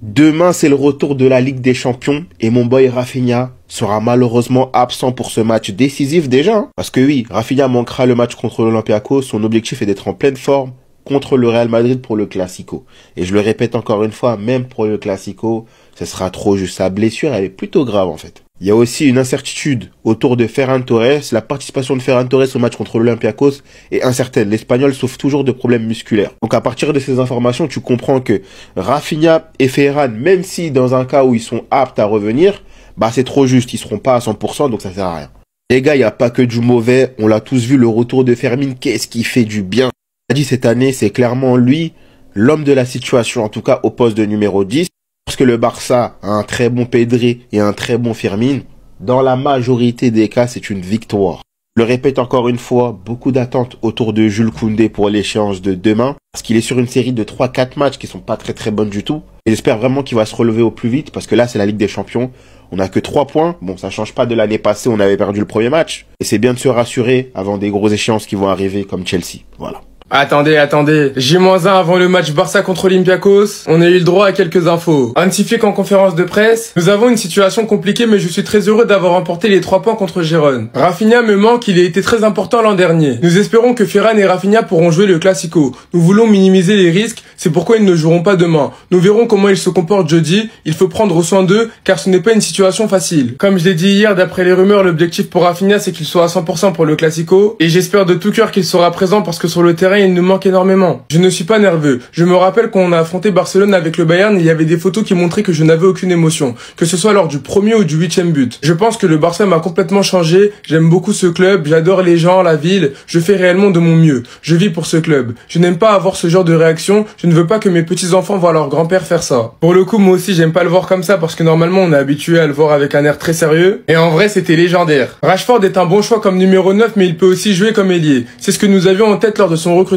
Demain, c'est le retour de la Ligue des Champions et mon boy Rafinha sera malheureusement absent pour ce match décisif déjà. Parce que oui, Rafinha manquera le match contre l'Olympiakos. Son objectif est d'être en pleine forme contre le Real Madrid pour le Classico. Et je le répète encore une fois, même pour le Classico, ce sera trop juste. Sa blessure, elle est plutôt grave en fait. Il y a aussi une incertitude autour de Ferran Torres. La participation de Ferran Torres au match contre l'Olympiakos est incertaine. L'Espagnol souffre toujours de problèmes musculaires. Donc à partir de ces informations, tu comprends que Rafinha et Ferran, même si dans un cas où ils sont aptes à revenir, bah c'est trop juste. Ils seront pas à 100%, donc ça sert à rien. Les gars, il n'y a pas que du mauvais. On l'a tous vu, le retour de Fermin. Qu'est-ce qui fait du bien? On a dit cette année, c'est clairement lui, l'homme de la situation, en tout cas au poste de numéro 10. Parce que le Barça a un très bon Pedri et un très bon Firmin, dans la majorité des cas, c'est une victoire. Je le répète encore une fois, beaucoup d'attentes autour de Jules Koundé pour l'échéance de demain, parce qu'il est sur une série de 3-4 matchs qui sont pas très bonnes du tout. Et j'espère vraiment qu'il va se relever au plus vite, parce que là, c'est la Ligue des Champions. On n'a que 3 points. Bon, ça change pas de l'année passée, on avait perdu le premier match. Et c'est bien de se rassurer avant des grosses échéances qui vont arriver, comme Chelsea. Voilà. Attendez, J-1 avant le match Barça contre Olympiakos, on a eu le droit à quelques infos. Hansi Flick en conférence de presse, nous avons une situation compliquée mais je suis très heureux d'avoir remporté les 3 points contre Gérone. Rafinha me manque, il a été très important l'an dernier. Nous espérons que Ferran et Rafinha pourront jouer le Classico. Nous voulons minimiser les risques, c'est pourquoi ils ne joueront pas demain. Nous verrons comment ils se comportent jeudi, il faut prendre soin d'eux car ce n'est pas une situation facile. Comme je l'ai dit hier, d'après les rumeurs, l'objectif pour Rafinha c'est qu'il soit à 100% pour le Classico et j'espère de tout cœur qu'il sera présent parce que sur le terrain il nous manque énormément. Je ne suis pas nerveux. Je me rappelle quand on a affronté Barcelone avec le Bayern, il y avait des photos qui montraient que je n'avais aucune émotion, que ce soit lors du premier ou du 8e but. Je pense que le Barça m'a complètement changé. J'aime beaucoup ce club, j'adore les gens, la ville. Je fais réellement de mon mieux. Je vis pour ce club. Je n'aime pas avoir ce genre de réaction. Je ne veux pas que mes petits-enfants voient leur grand-père faire ça. Pour le coup, moi aussi, j'aime pas le voir comme ça parce que normalement, on est habitué à le voir avec un air très sérieux. Et en vrai, c'était légendaire. Rashford est un bon choix comme numéro 9, mais il peut aussi jouer comme ailier. C'est ce que nous avions en tête lors de son recrutement.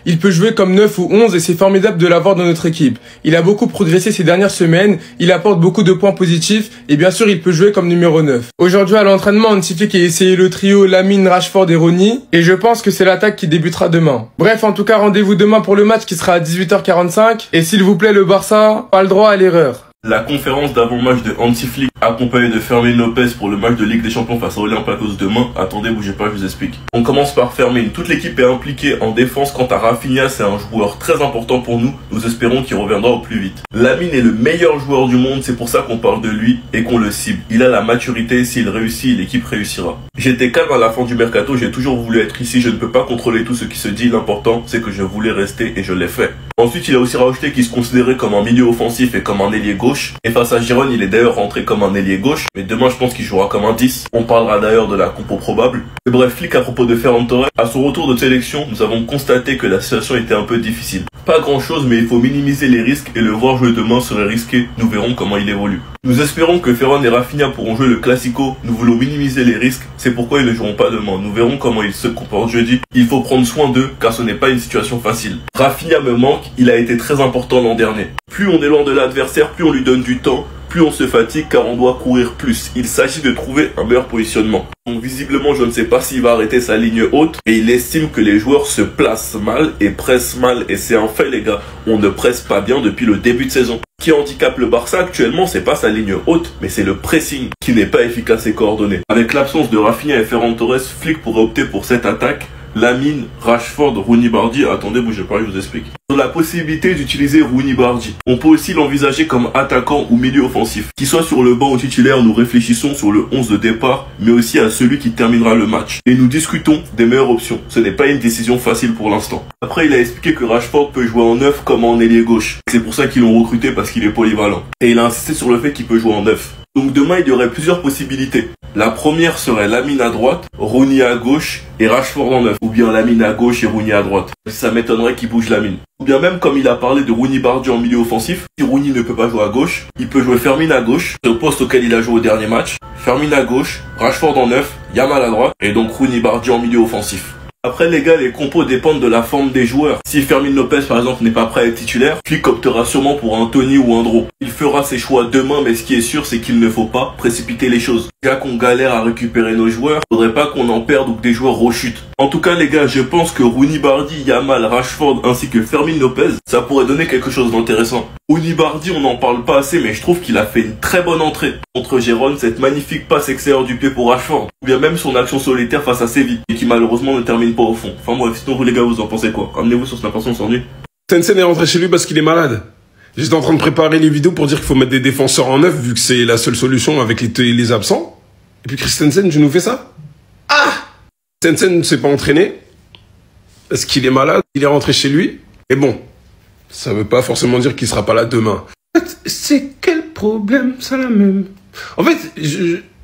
Il peut jouer comme 9 ou 11 et c'est formidable de l'avoir dans notre équipe. Il a beaucoup progressé ces dernières semaines, il apporte beaucoup de points positifs et bien sûr il peut jouer comme numéro 9. Aujourd'hui à l'entraînement, Hansi Flick a essayé le trio Lamine, Rashford et Rooney et je pense que c'est l'attaque qui débutera demain. Bref, en tout cas, rendez-vous demain pour le match qui sera à 18h45 et s'il vous plaît le Barça, pas le droit à l'erreur. La conférence d'avant-match de Hansi Flick, accompagnée de Fermin Lopez pour le match de Ligue des Champions face à Olympiakos demain. Attendez, bougez pas, je vous explique. On commence par Fermin. Toute l'équipe est impliquée en défense. Quant à Rafinha, c'est un joueur très important pour nous. Nous espérons qu'il reviendra au plus vite. Lamine est le meilleur joueur du monde, c'est pour ça qu'on parle de lui et qu'on le cible. Il a la maturité, s'il réussit, l'équipe réussira. J'étais calme à la fin du mercato, j'ai toujours voulu être ici, je ne peux pas contrôler tout ce qui se dit. L'important, c'est que je voulais rester et je l'ai fait. Ensuite, il a aussi rajouté qu'il se considérait comme un milieu offensif et comme un ailier gauche. Et face à Gérone, il est d'ailleurs rentré comme un ailier gauche. Mais demain, je pense qu'il jouera comme un 10. On parlera d'ailleurs de la compo probable. Et bref, Flick à propos de Ferran Torres. À son retour de sélection, nous avons constaté que la situation était un peu difficile. Pas grand chose, mais il faut minimiser les risques et le voir jouer demain serait risqué. Nous verrons comment il évolue. Nous espérons que Ferran et Rafinha pourront jouer le Classico. Nous voulons minimiser les risques. C'est pourquoi ils ne joueront pas demain. Nous verrons comment ils se comportent jeudi. Il faut prendre soin d'eux car ce n'est pas une situation facile. Rafinha me manque. Il a été très important l'an dernier. Plus on est loin de l'adversaire, plus on lui donne du temps. Plus on se fatigue car on doit courir plus. Il s'agit de trouver un meilleur positionnement. Donc visiblement, je ne sais pas s'il va arrêter sa ligne haute. Et il estime que les joueurs se placent mal et pressent mal. Et c'est un fait les gars. On ne presse pas bien depuis le début de saison. Ce qui handicape le Barça actuellement, c'est pas sa ligne haute, mais c'est le pressing qui n'est pas efficace et coordonné. Avec l'absence de Rafinha et Ferran Torres, Flick pourrait opter pour cette attaque. Lamine, Rashford, Rooney Bardi. Attendez, bougez pas, je vous explique. Sur la possibilité d'utiliser Rooney Bardi. On peut aussi l'envisager comme attaquant ou milieu offensif. Qu'il soit sur le banc ou titulaire, nous réfléchissons sur le 11 de départ, mais aussi à celui qui terminera le match. Et nous discutons des meilleures options. Ce n'est pas une décision facile pour l'instant. Après, il a expliqué que Rashford peut jouer en 9 comme en ailier gauche. C'est pour ça qu'ils l'ont recruté parce qu'il est polyvalent. Et il a insisté sur le fait qu'il peut jouer en 9. Donc demain, il y aurait plusieurs possibilités. La première serait Lamine à droite, Rooney à gauche et Rashford en 9. Ou bien Lamine à gauche et Rooney à droite. Ça m'étonnerait qu'il bouge Lamine. Ou bien même comme il a parlé de Rooney Bardi en milieu offensif, si Rooney ne peut pas jouer à gauche, il peut jouer Fermin à gauche, c'est le poste auquel il a joué au dernier match. Fermin à gauche, Rashford en 9, Yamal à droite et donc Rooney Bardi en milieu offensif. Après les gars, les compos dépendent de la forme des joueurs. Si Fermin Lopez par exemple n'est pas prêt à être titulaire, Flick optera sûrement pour un Tony ou un Dro. Il fera ses choix demain, mais ce qui est sûr c'est qu'il ne faut pas précipiter les choses. Déjà qu'on galère à récupérer nos joueurs, faudrait pas qu'on en perde ou que des joueurs rechutent. En tout cas les gars, je pense que Rooney Bardi, Yamal, Rashford ainsi que Fermin Lopez, ça pourrait donner quelque chose d'intéressant. Rooney Bardi, on n'en parle pas assez, mais je trouve qu'il a fait une très bonne entrée contre Gérone, cette magnifique passe extérieure du pied pour Rashford, ou bien même son action solitaire face à Séville, et qui malheureusement ne termine pas au fond. Enfin bref, sinon vous les gars, vous en pensez quoi? Ramenez-vous sur cette impression sans nuit. Tencent est rentré chez lui parce qu'il est malade. J'étais en train de préparer les vidéos pour dire qu'il faut mettre des défenseurs en neuf, vu que c'est la seule solution avec les absents. Et puis Christensen, tu nous fais ça? Ah! Tencent ne s'est pas entraîné parce qu'il est malade, il est rentré chez lui. Et bon, ça veut pas forcément dire qu'il sera pas là demain. En fait, c'est quel problème, ça la même. En fait,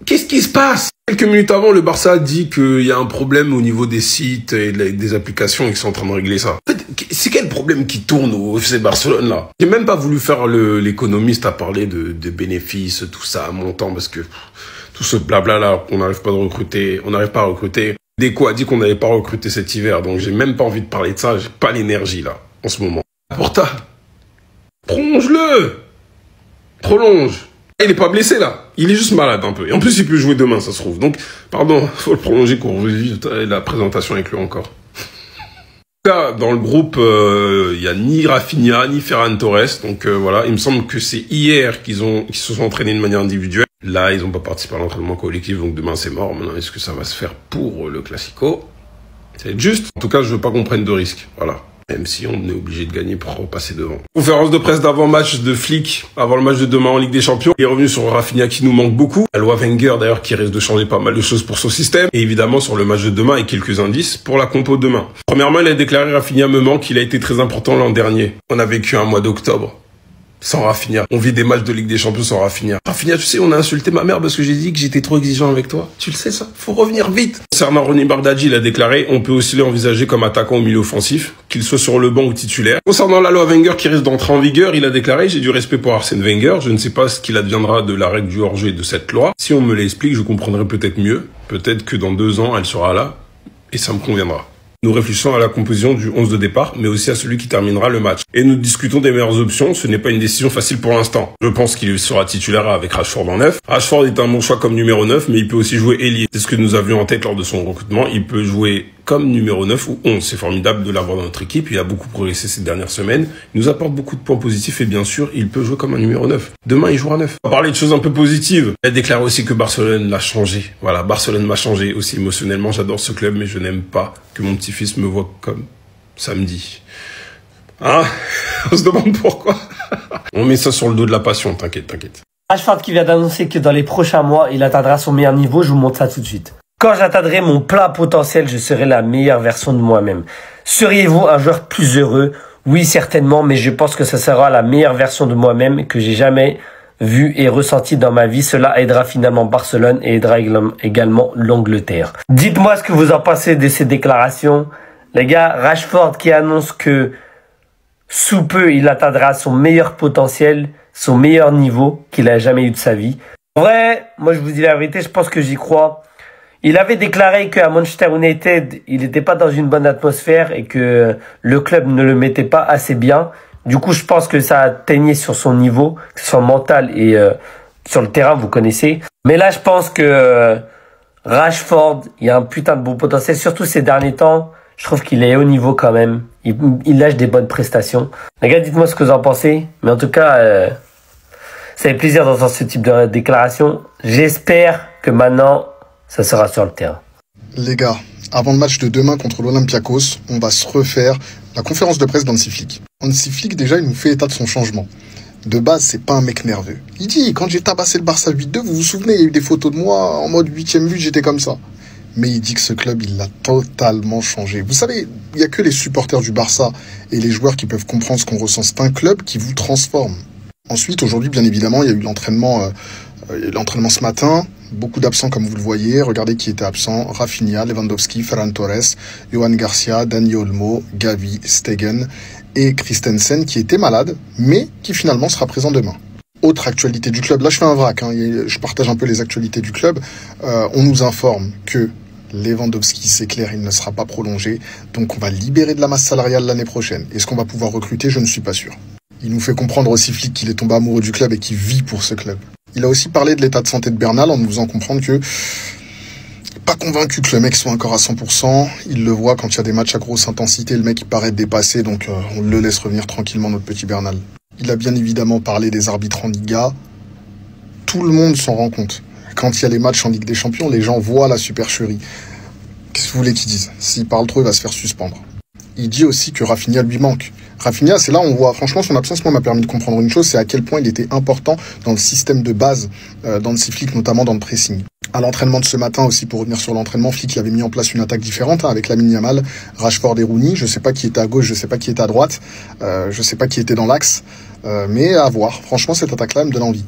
qu'est-ce qui se passe? Quelques minutes avant, le Barça a dit qu'il y a un problème au niveau des sites et des applications et qu'ils sont en train de régler ça. En fait, c'est quel problème qui tourne au FC Barcelone, là? J'ai même pas voulu faire l'économiste à parler de bénéfices, tout ça, à montant, parce que tout ce blabla là, on n'arrive pas à recruter. Deco a dit qu'on n'allait pas recruter cet hiver, donc j'ai même pas envie de parler de ça, j'ai pas l'énergie, là, en ce moment. Porta, prolonge-le! Prolonge! Il est pas blessé, là. Il est juste malade, un peu. Et en plus, il peut jouer demain, ça se trouve. Donc, pardon, faut le prolonger qu'on revive la présentation avec lui encore. Là, dans le groupe, il y a ni Rafinha, ni Ferran Torres. Donc, voilà. Il me semble que c'est hier qu'ils se sont entraînés de manière individuelle. Là, ils n'ont pas participé à l'entraînement collectif, donc demain, c'est mort. Maintenant, est-ce que ça va se faire pour le Classico? C'est juste. En tout cas, je veux pas qu'on prenne de risques. Voilà. Même si on est obligé de gagner pour repasser devant. Conférence de presse d'avant-match de Flick, avant le match de demain en Ligue des Champions. Il est revenu sur Rafinha qui nous manque beaucoup. La loi Wenger d'ailleurs qui risque de changer pas mal de choses pour son système. Et évidemment sur le match de demain et quelques indices pour la compo de demain. Premièrement, il a déclaré Rafinha me manque, il a été très important l'an dernier. On a vécu un mois d'octobre sans Rafinha. On vit des matchs de Ligue des Champions sans Rafinha. Rafinha, tu sais, on a insulté ma mère parce que j'ai dit que j'étais trop exigeant avec toi. Tu le sais ça? Faut revenir vite. Concernant Rooney Bardi, il a déclaré, on peut aussi l'envisager comme attaquant au milieu offensif, qu'il soit sur le banc ou titulaire. Concernant la loi Wenger qui risque d'entrer en vigueur, il a déclaré, j'ai du respect pour Arsène Wenger, je ne sais pas ce qu'il adviendra de la règle du hors-jeu et de cette loi. Si on me l'explique, je comprendrai peut-être mieux. Peut-être que dans 2 ans, elle sera là et ça me conviendra. Nous réfléchissons à la composition du 11 de départ, mais aussi à celui qui terminera le match. Et nous discutons des meilleures options, ce n'est pas une décision facile pour l'instant. Je pense qu'il sera titulaire avec Rashford en 9. Rashford est un bon choix comme numéro 9, mais il peut aussi jouer ailier. C'est ce que nous avions en tête lors de son recrutement. Il peut jouer comme numéro 9 ou 11. C'est formidable de l'avoir dans notre équipe. Il a beaucoup progressé ces dernières semaines. Il nous apporte beaucoup de points positifs et bien sûr, il peut jouer comme un numéro 9. Demain, il jouera 9. On va parler de choses un peu positives. Il a déclaré aussi que Barcelone l'a changé. Voilà, Barcelone m'a changé aussi émotionnellement. J'adore ce club, mais je n'aime pas que mon petit-fils me voit comme samedi. Hein? On se demande pourquoi. On met ça sur le dos de la passion, t'inquiète. Rashford qui vient d'annoncer que dans les prochains mois, il atteindra son meilleur niveau. Je vous montre ça tout de suite. Quand j'atteindrai mon plein potentiel, je serai la meilleure version de moi-même. Seriez-vous un joueur plus heureux? Oui, certainement, mais je pense que ce sera la meilleure version de moi-même que j'ai jamais vue et ressentie dans ma vie. Cela aidera finalement Barcelone et aidera également l'Angleterre. Dites-moi ce que vous en pensez de ces déclarations. Les gars, Rashford qui annonce que sous peu, il atteindra son meilleur potentiel, son meilleur niveau qu'il a jamais eu de sa vie. En vrai, moi je vous dis la vérité, je pense que j'y crois. Il avait déclaré qu'à Manchester United, il n'était pas dans une bonne atmosphère et que le club ne le mettait pas assez bien. Du coup, je pense que ça a teigné sur son niveau, que ce soit mental et sur le terrain, vous connaissez. Mais là, je pense que Rashford, il y a un putain de bon potentiel, surtout ces derniers temps. Je trouve qu'il est au niveau quand même. Il lâche des bonnes prestations. Les gars, dites-moi ce que vous en pensez. Mais en tout cas, ça fait plaisir d'entendre ce type de déclaration. J'espère que maintenant, ça sera sur le terrain. Les gars, avant le match de demain contre l'Olympiakos, on va se refaire la conférence de presse d'Hansi Flick. Hansi Flick, déjà, il nous fait état de son changement. De base, c'est pas un mec nerveux. Il dit, quand j'ai tabassé le Barça 8-2, vous vous souvenez, il y a eu des photos de moi, en mode 8e but, j'étais comme ça. Mais il dit que ce club, il l'a totalement changé. Vous savez, il n'y a que les supporters du Barça et les joueurs qui peuvent comprendre ce qu'on ressent. C'est un club qui vous transforme. Ensuite, aujourd'hui, bien évidemment, il y a eu l'entraînement ce matin. Beaucoup d'absents, comme vous le voyez. Regardez qui était absent. Rafinha, Lewandowski, Ferran Torres, Johan Garcia, Dani Olmo, Gavi, Stegen et Christensen, qui était malade, mais qui finalement sera présent demain. Autre actualité du club. Là, je fais un vrac. Je partage un peu les actualités du club. On nous informe que Lewandowski, c'est clair, il ne sera pas prolongé. Donc, on va libérer de la masse salariale l'année prochaine. Est-ce qu'on va pouvoir recruter? Je ne suis pas sûr. Il nous fait comprendre aussi, Flick, qu'il est tombé amoureux du club et qu'il vit pour ce club. Il a aussi parlé de l'état de santé de Bernal en nous faisant comprendre que Pas convaincu que le mec soit encore à 100%. Il le voit quand il y a des matchs à grosse intensité. Le mec, il paraît dépassé, donc on le laisse revenir tranquillement, notre petit Bernal. Il a bien évidemment parlé des arbitres en Liga. Tout le monde s'en rend compte. Quand il y a les matchs en Ligue des Champions, les gens voient la supercherie. Qu'est-ce que vous voulez qu'ils disent? S'il parle trop, il va se faire suspendre. Il dit aussi que Rafinha lui manque. Rafinha, c'est là où on voit, franchement, son absence, moi, m'a permis de comprendre une chose, c'est à quel point il était important dans le système de base d'Hansi Flick, notamment dans le pressing. À l'entraînement de ce matin aussi, pour revenir sur l'entraînement, Flick il avait mis en place une attaque différente avec Lamine Yamal, Rashford et Rooney. Je sais pas qui était à gauche, je sais pas qui était à droite, je sais pas qui était dans l'axe, mais à voir. Franchement, cette attaque-là me donne envie.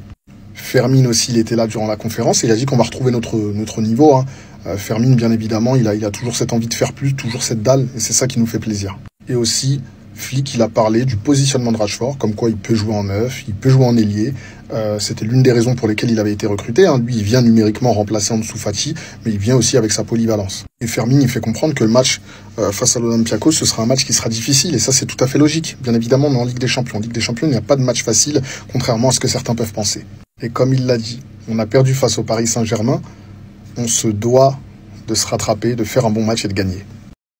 Fermin aussi, il était là durant la conférence et il a dit qu'on va retrouver notre niveau. Fermin, bien évidemment, il a toujours cette envie de faire plus, toujours cette dalle, et c'est ça qui nous fait plaisir. Et aussi, Flick, il a parlé du positionnement de Rashford, comme quoi il peut jouer en neuf, il peut jouer en ailier. C'était l'une des raisons pour lesquelles il avait été recruté. Lui, il vient numériquement remplacer Ansu Fati, mais il vient aussi avec sa polyvalence. Et Fermin, il fait comprendre que le match face à l'Olympiakos, ce sera un match qui sera difficile, et ça, c'est tout à fait logique. Bien évidemment, mais en Ligue des Champions. En Ligue des Champions, il n'y a pas de match facile, contrairement à ce que certains peuvent penser. Et comme il l'a dit, on a perdu face au Paris Saint-Germain, on se doit de se rattraper, de faire un bon match et de gagner.